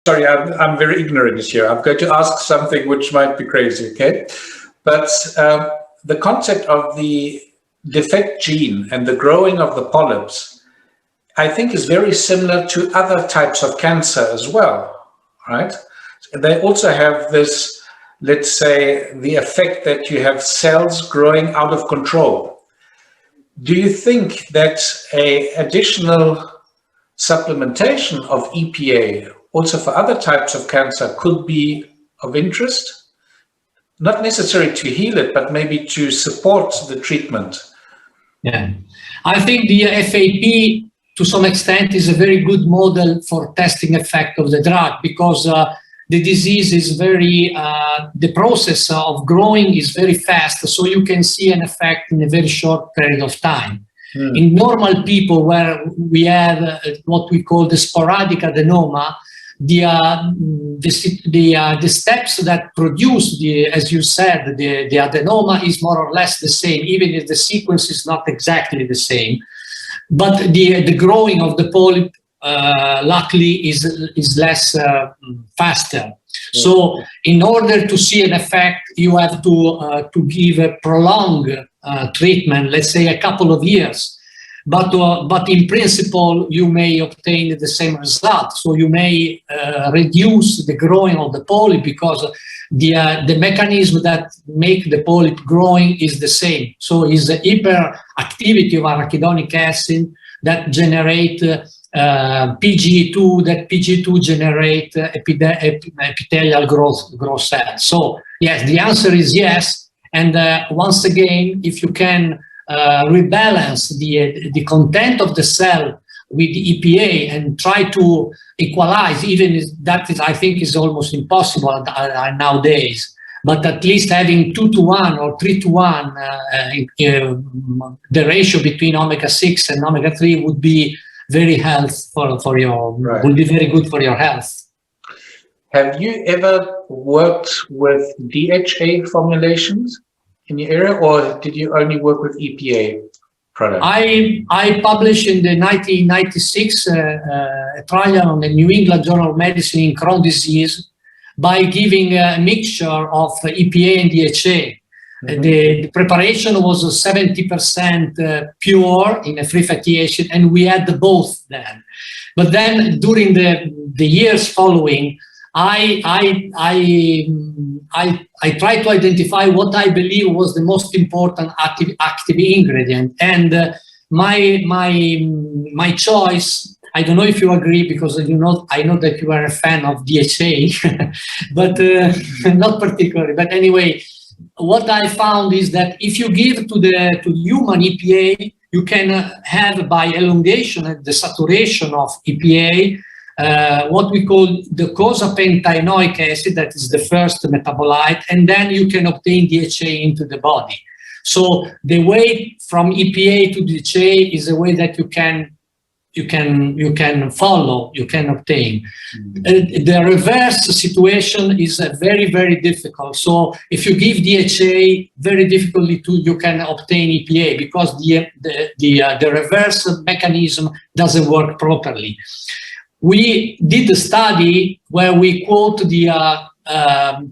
Sorry, I'm very ignorant here. I'm going to ask something which might be crazy, okay? But the concept of the defect gene and the growing of the polyps, I think, is very similar to other types of cancer as well, right? They also have this, let's say, the effect that you have cells growing out of control. Do you think that an additional supplementation of EPA also for other types of cancer could be of interest? Not necessarily to heal it, but maybe to support the treatment. Yeah, I think the FAP to some extent is a very good model for testing effect of the drug, because the disease is very, the process of growing is very fast, so you can see an effect in a very short period of time. In normal people, where we have what we call the sporadic adenoma, the steps that produce as you said, the adenoma is more or less the same, even if the sequence is not exactly the same. But the growing of the polyp, luckily, is less faster. So, in order to see an effect, you have to give a prolonged treatment, let's say a couple of years. But in principle, you may obtain the same result. So you may reduce the growing of the polyp, because the mechanism that make the polyp growing is the same. So it's the hyperactivity of arachidonic acid that generate PGE2, that PGE2 generate epithelial growth cells. So yes, the answer is yes. And once again, if you can rebalance the content of the cell with the EPA and try to equalize, even that is, I think, is almost impossible nowadays, but at least having 2:1 or 3:1, the ratio between omega-6 and omega-3 would be very for your, right. Would be very good for your health. Have you ever worked with DHA formulations in the area, or did you only work with EPA products? I published in the 1996 a trial on the New England Journal of Medicine in Crohn's disease by giving a mixture of EPA and DHA. The preparation was 70% pure in a free fatty acid, and we had both then. But then during the years following, I tried to identify what I believe was the most important active ingredient, and my choice. I don't know if you agree, because I know that you are a fan of DHA, but not particularly. But anyway, what I found is that if you give to human EPA, you can have, by elongation and the saturation of EPA, what we call the coursapentaenoic acid, that is the first metabolite, and then you can obtain DHA into the body. So the way from EPA to DHA is a way that you can follow, you can obtain. The reverse situation is very, very difficult. So if you give DHA, very difficultly you can obtain EPA, because the reverse mechanism doesn't work properly. We did a study where we quote the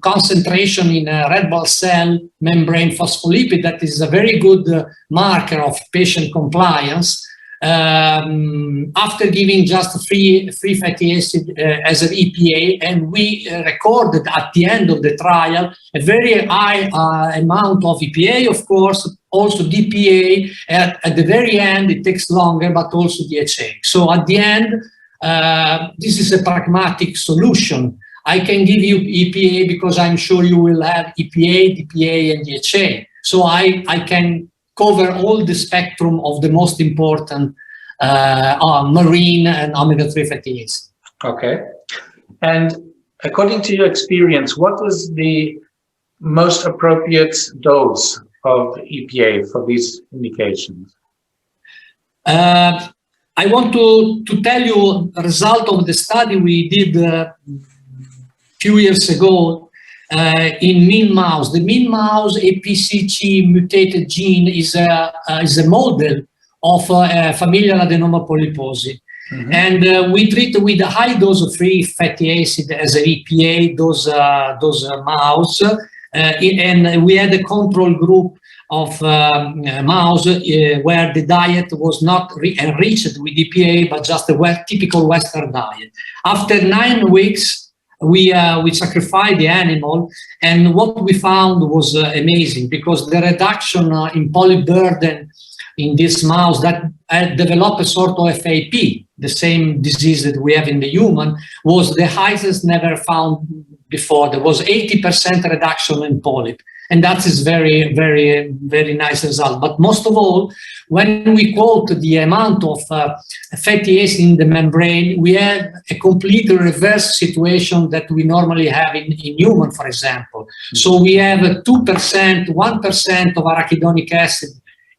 concentration in a red blood cell membrane phospholipid, that is a very good marker of patient compliance. After giving just free fatty acid as an EPA, and we recorded at the end of the trial a very high amount of EPA, of course, also DPA. At the very end, it takes longer, but also DHA. So at the end, this is a pragmatic solution. I can give you EPA because I'm sure you will have EPA, DPA, and DHA. So I can cover all the spectrum of the most important marine and omega-3 fatty acids. Okay. And according to your experience, what was the most appropriate dose of EPA for these indications? I want to tell you the result of the study we did a few years ago in mean mouse. The mean mouse APCG mutated gene is a model of familial adenoma polyposis. And we treat with a high dose of free fatty acid as an EPA, those mouse, and we had a control group of mouse where the diet was not enriched with EPA, but just a typical Western diet. After 9 weeks, we sacrificed the animal, and what we found was amazing, because the reduction in polyp burden in this mouse that had developed a sort of FAP, the same disease that we have in the human, was the highest never found before. There was 80% reduction in polyp. And that is very, very, very nice result. But most of all, when we quote the amount of fatty acid in the membrane, we have a completely reverse situation that we normally have in human, for example. So we have 2%, 1% of arachidonic acid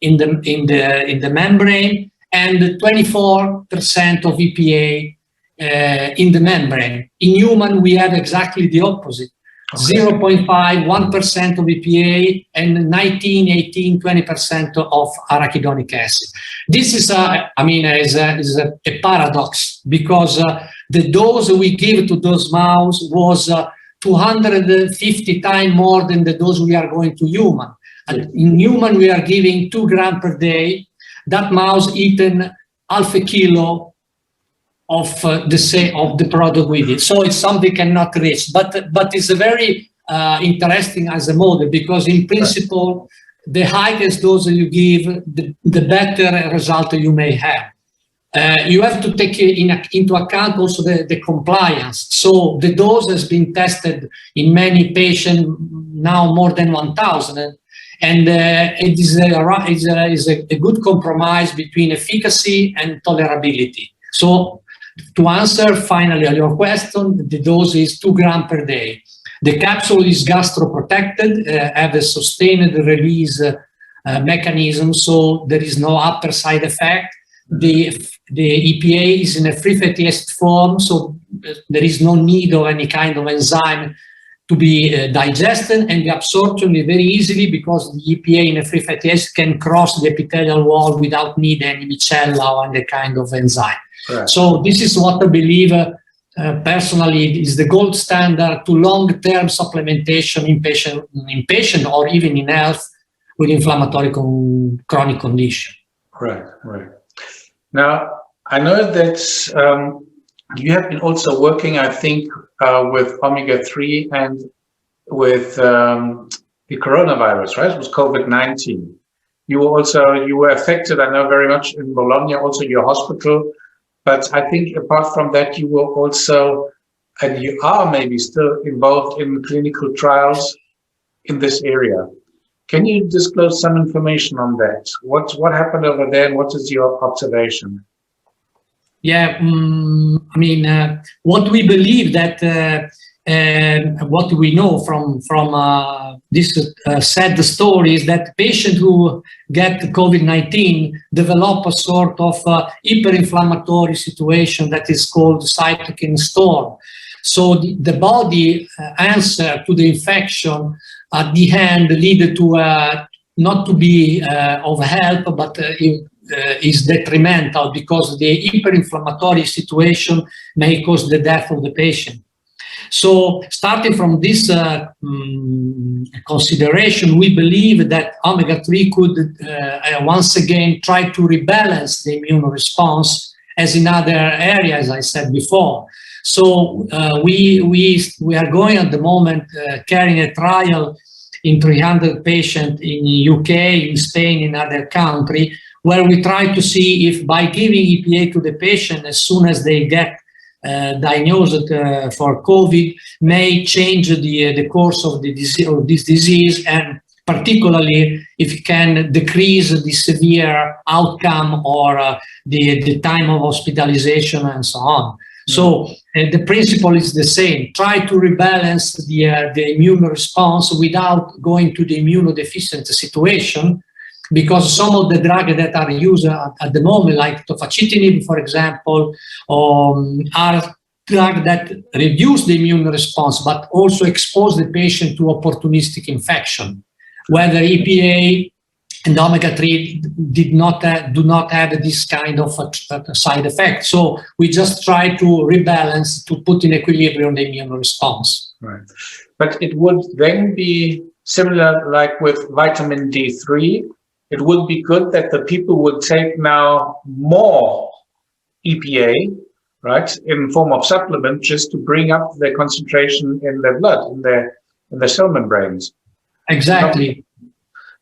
in the membrane, and 24% of EPA in the membrane. In human, we have exactly the opposite. 0.5, 1% of EPA, and 19, 18, 20% of arachidonic acid. This is a paradox, because the dose we give to those mouse was 250 times more than the dose we are going to human. And in human, we are giving 2 grams per day. That mouse eaten half a kilo of the product we did. So it's something cannot reach, but it's a very interesting as a model, because in principle, the highest dose you give, the better result you may have. You have to take into account also the compliance. So the dose has been tested in many patients, now more than 1,000. And it is a good compromise between efficacy and tolerability. So to answer finally on your question, the dose is 2 grams per day. The capsule is gastroprotected, have a sustained release mechanism, so there is no upper side effect. The EPA is in a free fatty acid form, so there is no need of any kind of enzyme to be digested, and the absorption is very easily, because the EPA in a free fatty acid can cross the epithelial wall without need any micella or any kind of enzyme. Right. So this is what I believe personally is the gold standard to long-term supplementation in patient or even in health with inflammatory chronic condition. Right, right. Now, I know that you have been also working, I think, with omega-3 and with the coronavirus, right? It was COVID-19. You were affected, I know, very much in Bologna, also your hospital. But I think apart from that, you were also, and you are maybe still involved in clinical trials in this area. Can you disclose some information on that? What happened over there, and what is your observation? Yeah, what we believe that what we know from this sad story is that patients who get COVID-19 develop a sort of hyperinflammatory situation that is called cytokine storm. So the body answer to the infection at the end lead to not to be of help, but is detrimental, because the hyperinflammatory situation may cause the death of the patient. So starting from this consideration, we believe that omega-3 could once again try to rebalance the immune response, as in other areas, I said before. So we are going at the moment carrying a trial in 300 patients in UK, in Spain, in other countries, where we try to see if by giving EPA to the patient as soon as they get diagnosed for COVID may change the course of the disease, of this disease, and particularly if it can decrease the severe outcome or the time of hospitalization and so on. So the principle is the same. Try to rebalance the immune response without going to the immunodeficient situation, because some of the drugs that are used at the moment, like tofacitinib, for example, are drugs that reduce the immune response, but also expose the patient to opportunistic infection. Whether EPA and omega-3 do not have this kind of side effect. So we just try to rebalance, to put in equilibrium the immune response. Right. But it would then be similar like with vitamin D3. It would be good that the people would take now more EPA, right, in form of supplement, just to bring up their concentration in their blood, in their cell membranes. Exactly.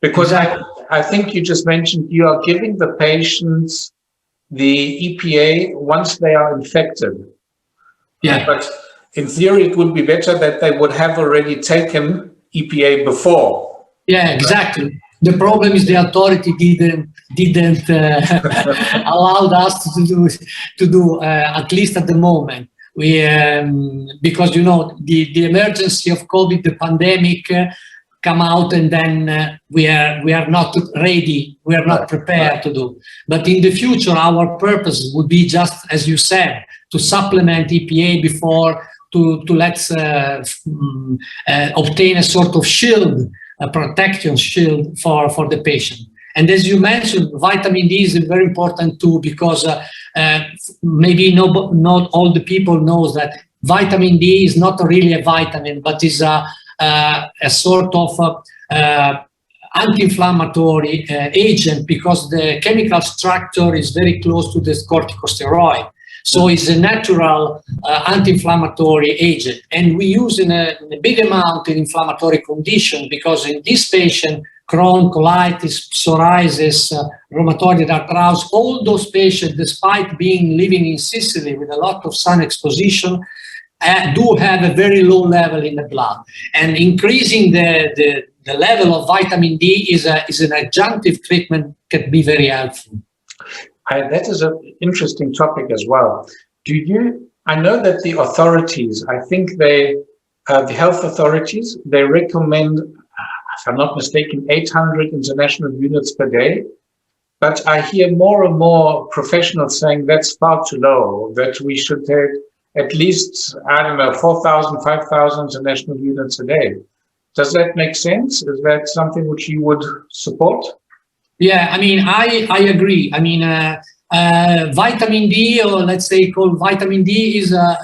Because I think you just mentioned you are giving the patients the EPA once they are infected. Yeah. But in theory, it would be better that they would have already taken EPA before. Yeah, exactly. The problem is the authority didn't allow us to do at least at the moment. We because the emergency of COVID, the pandemic, come out, and then we are not ready, we are not prepared to do. But in the future, our purpose would be just as you said, to supplement EPA before to let's obtain a sort of shield, a protection shield for the patient. And as you mentioned, vitamin D is very important too, because maybe not all the people knows that vitamin D is not really a vitamin, but is a sort of anti-inflammatory agent, because the chemical structure is very close to the corticosteroid. So it's a natural anti-inflammatory agent. And we use in a big amount in inflammatory condition, because in this patient, Crohn, colitis, psoriasis, rheumatoid arthritis, all those patients, despite living in Sicily with a lot of sun exposition, do have a very low level in the blood. And increasing the level of vitamin D is an adjunctive treatment, can be very helpful. That is an interesting topic as well. I know that the authorities, I think the health authorities, they recommend, if I'm not mistaken, 800 international units per day. But I hear more and more professionals saying that's far too low, that we should take at least, 4,000, 5,000 international units a day. Does that make sense? Is that something which you would support? Yeah, I agree. Vitamin D, or let's say called vitamin D, is a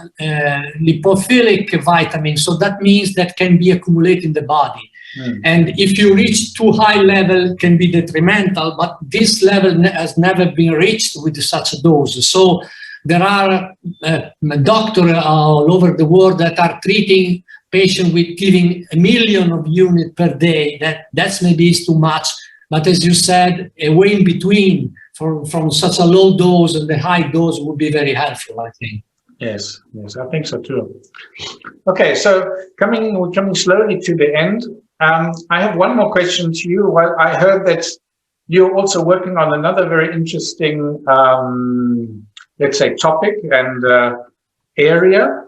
lipophilic vitamin. So that means that can be accumulated in the body. And if you reach too high level, it can be detrimental, but this level has never been reached with such a dose. So there are doctors all over the world that are treating patients with giving 1 million of units per day. That's maybe is too much. But as you said, a way in between from such a low dose and the high dose would be very helpful, I think. Yes, I think so too. Okay, so we're coming slowly to the end. I have one more question to you. Well, I heard that you're also working on another very interesting, let's say, topic and area,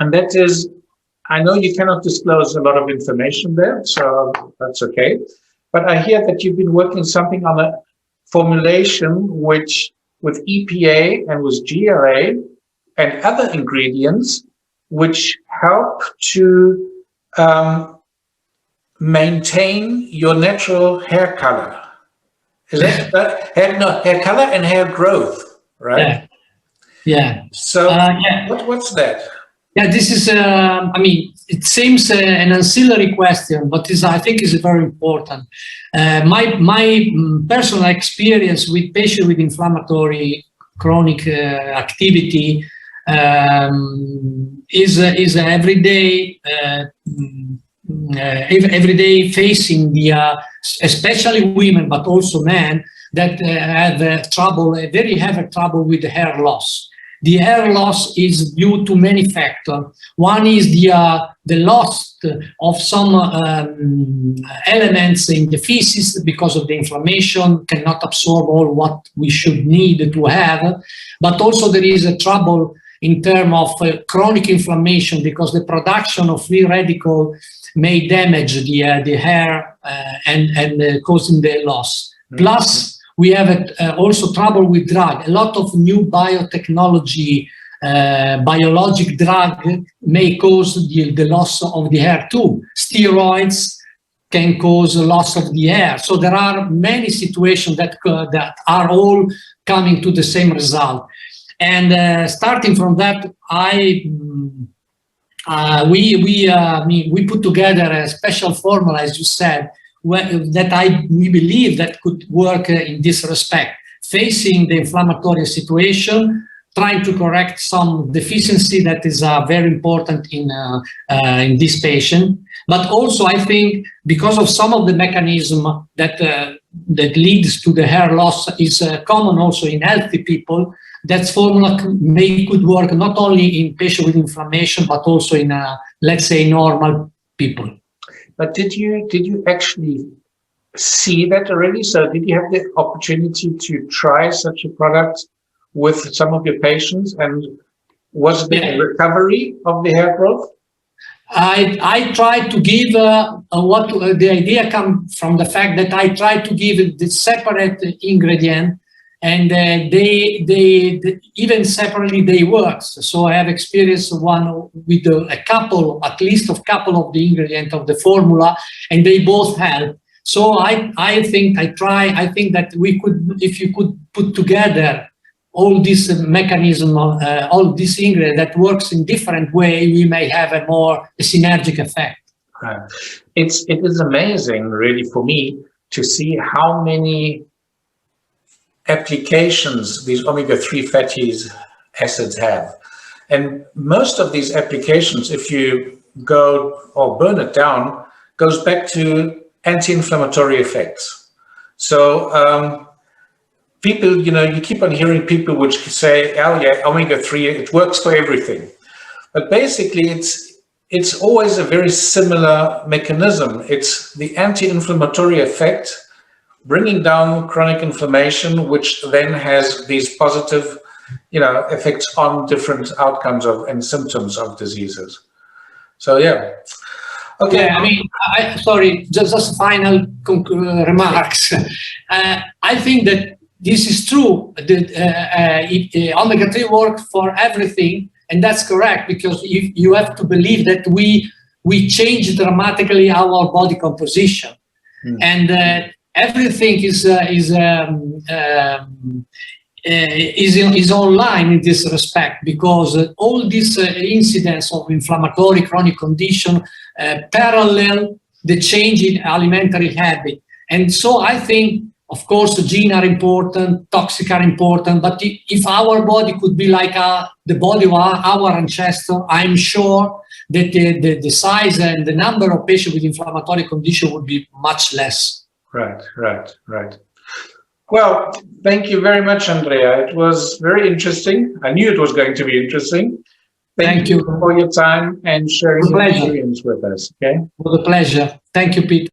and that is, I know you cannot disclose a lot of information there, so that's okay. But I hear that you've been working something on a formulation which, with EPA and with GLA and other ingredients, which help to maintain your natural hair color. Is that hair color and hair growth, right? Yeah. So what's that? Yeah, this is, it seems an ancillary question, but I think is very important. My personal experience with patients with inflammatory chronic activity is every day facing especially women, but also men, that have very heavy trouble with the hair loss. The hair loss is due to many factors. One is the loss of some elements in the feces because of the inflammation, cannot absorb all what we should need to have. But also there is a trouble in terms of chronic inflammation, because the production of free radical may damage the hair and causing the loss. Plus, we have also trouble with drug. A lot of new biotechnology, biologic drug may cause the loss of the hair too. Steroids can cause loss of the hair. So there are many situations that are all coming to the same result. And starting from that, we put together a special formula, as you said, that we believe that could work in this respect, facing the inflammatory situation, trying to correct some deficiency that is very important in this patient. But also, I think, because of some of the mechanism that leads to the hair loss is common also in healthy people, that formula could work not only in patients with inflammation, but also in, let's say, normal people. But did you actually see that already? So did you have the opportunity to try such a product with some of your patients? And was there a recovery of the hair growth? I tried to give the idea comes from the fact that I tried to give the separate ingredient, and they even separately they work. So I have experienced one with a couple, at least a couple of the ingredients of the formula, and they both help. So I think that we could, if you could put together all this mechanism, all this ingredient that works in different way, we may have a more synergic effect. Right. It is amazing, really, for me to see how many applications these omega-3 fatty acids have. And most of these applications, if you go or burn it down, goes back to anti-inflammatory effects. So people, you keep on hearing people which say, oh yeah, omega-3, it works for everything. But basically it's always a very similar mechanism. It's the anti-inflammatory effect, bringing down chronic inflammation, which then has these positive, effects on different outcomes and symptoms of diseases. So yeah. Okay. Yeah, sorry, just final remarks. I think that this is true. Omega-3 works for everything, and that's correct, because you have to believe that we change dramatically our body composition, and everything is online in this respect, because all these incidents of inflammatory chronic condition parallel the change in alimentary habit. And so I think, of course, genes are important, toxic are important, but if our body could be like the body of our ancestor, I'm sure that the size and the number of patients with inflammatory condition would be much less. Right. Well, thank you very much, Andrea. It was very interesting. I knew it was going to be interesting. Thank you for your time and sharing your experience with us. Okay. With a pleasure. Thank you, Pete.